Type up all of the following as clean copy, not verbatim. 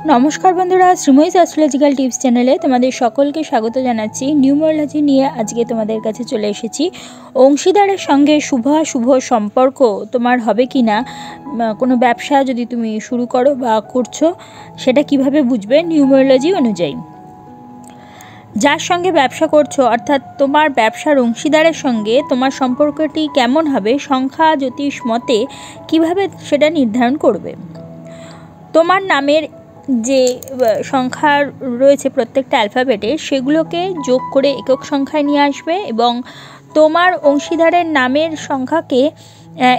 নমস্কার বন্ধুরা, Sreemoyee astrological tips চ্যানেলে তোমাদের সকলকে স্বাগত জানাচ্ছি। নিউমারোলজি নিয়ে আজকে তোমাদের কাছে চলে এসেছি। অংশীদারের সঙ্গে শুভ সম্পর্ক তোমার হবে কি না, কোনো ব্যবসা যদি তুমি শুরু করো বা করছো, সেটা কিভাবে বুঝবে নিউমারোলজি অনুযায়ী। যার সঙ্গে ব্যবসা করছো অর্থাৎ তোমার ব্যবসার অংশীদারের সঙ্গে তোমার সম্পর্কটি কেমন হবে, সংখ্যা জ্যোতিষ মতে কিভাবে সেটা নির্ধারণ করবে। তোমার নামের যে সংখ্যা রয়েছে প্রত্যেকটা অ্যালফাবেটে, সেগুলোকে যোগ করে একক সংখ্যায় নিয়ে আসবে এবং তোমার অংশীদারের নামের সংখ্যাকে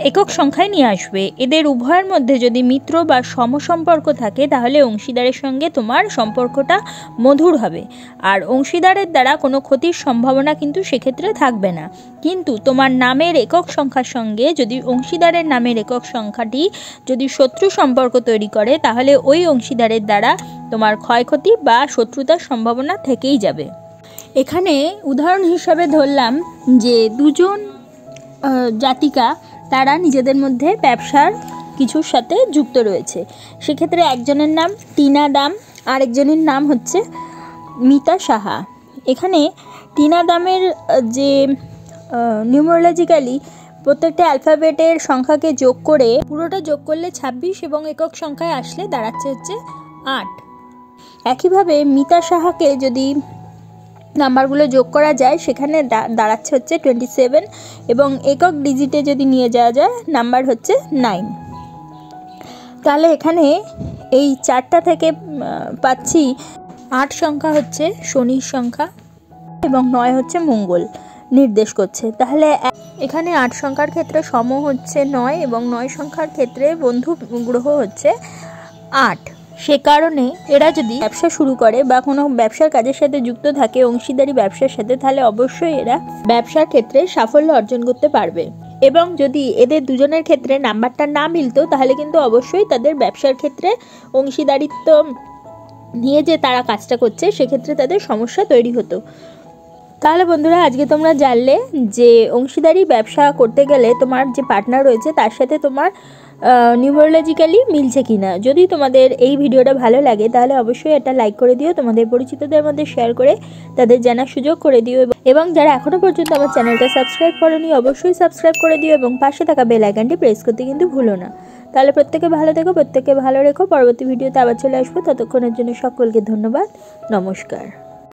একক সংখ্যায় নিয়ে আসবে। এদের উভয়ের মধ্যে যদি মিত্র বা সমসম্পর্ক থাকে তাহলে অংশীদারের সঙ্গে তোমার সম্পর্কটা মধুর হবে, আর অংশীদারের দ্বারা কোনো ক্ষতির সম্ভাবনা কিন্তু সেক্ষেত্রে থাকবে না। কিন্তু তোমার নামের একক সংখ্যার সঙ্গে যদি অংশীদারের নামের একক সংখ্যাটি যদি শত্রু সম্পর্ক তৈরি করে, তাহলে ওই অংশীদারের দ্বারা তোমার ক্ষয়ক্ষতি বা শত্রুতার সম্ভাবনা থেকেই যাবে। এখানে উদাহরণ হিসাবে ধরলাম যে দুজন জাতিকা তারা নিজেদের মধ্যে ব্যবসার কিছুর সাথে যুক্ত রয়েছে। সেক্ষেত্রে একজনের নাম টিনা দাম, আরেকজনের নাম হচ্ছে মিতা সাহা। এখানে টিনা দামের যে নিউমারোলজিক্যালি প্রত্যেকটা অ্যালফাবেটের সংখ্যাকে যোগ করে পুরোটা যোগ করলে 26 এবং একক সংখ্যায় আসলে দাঁড়াচ্ছে হচ্ছে 8। একইভাবে মিতা সাহাকে যদি নাম্বারগুলো যোগ করা যায় সেখানে দাঁড়াচ্ছে হচ্ছে 27 এবং একক ডিজিটে যদি নিয়ে যাওয়া যায় নাম্বার হচ্ছে 9। তাহলে এখানে এই 4টা থেকে পাচ্ছি 8 সংখ্যা হচ্ছে শনির সংখ্যা এবং 9 হচ্ছে মঙ্গল নির্দেশ করছে। তাহলে এখানে 8 সংখ্যার ক্ষেত্রে সম হচ্ছে 9 এবং 9 সংখ্যার ক্ষেত্রে বন্ধু গ্রহ হচ্ছে 8। সে কারণে এরা যদি ব্যবসা শুরু করে বা কোনো ব্যবসার কাজের সাথে যুক্ত থাকে অংশীদারি ব্যবসার সাথে, তাহলে অবশ্যই এরা ব্যবসার ক্ষেত্রে সাফল্য অর্জন করতে পারবে। এবং যদি এদের দুজনের ক্ষেত্রে নাম্বারটা না মিলতো তাহলে কিন্তু অবশ্যই তাদের ব্যবসার ক্ষেত্রে অংশীদারিত্ব নিয়ে যে তারা কাজটা করছে সেক্ষেত্রে তাদের সমস্যা তৈরি হতো। তাহলে বন্ধুরা, আজকে তোমরা জানলে যে অংশীদারি ব্যবসা করতে গেলে তোমার যে পার্টনার রয়েছে তার সাথে তোমার নিউমারোলজিক্যালি মিলছে কিনা। যদি তোমাদের এই ভিডিওটা ভালো লাগে তাহলে অবশ্যই এটা লাইক করে দিও, তোমাদের পরিচিতদের মধ্যে শেয়ার করে তাদের জানার সুযোগ করে দিও, এবং যারা এখনও পর্যন্ত আমার চ্যানেলটা সাবস্ক্রাইব করোনি অবশ্যই সাবস্ক্রাইব করে দিও এবং পাশে থাকা বেল আইকনটি প্রেস করতে কিন্তু ভুলো না। তাহলে প্রত্যেকে ভালো থেকো, প্রত্যেকে ভালো রেখো। পরবর্তী ভিডিওতে আবার চলে আসবো, ততক্ষণের জন্য সকলকে ধন্যবাদ। নমস্কার।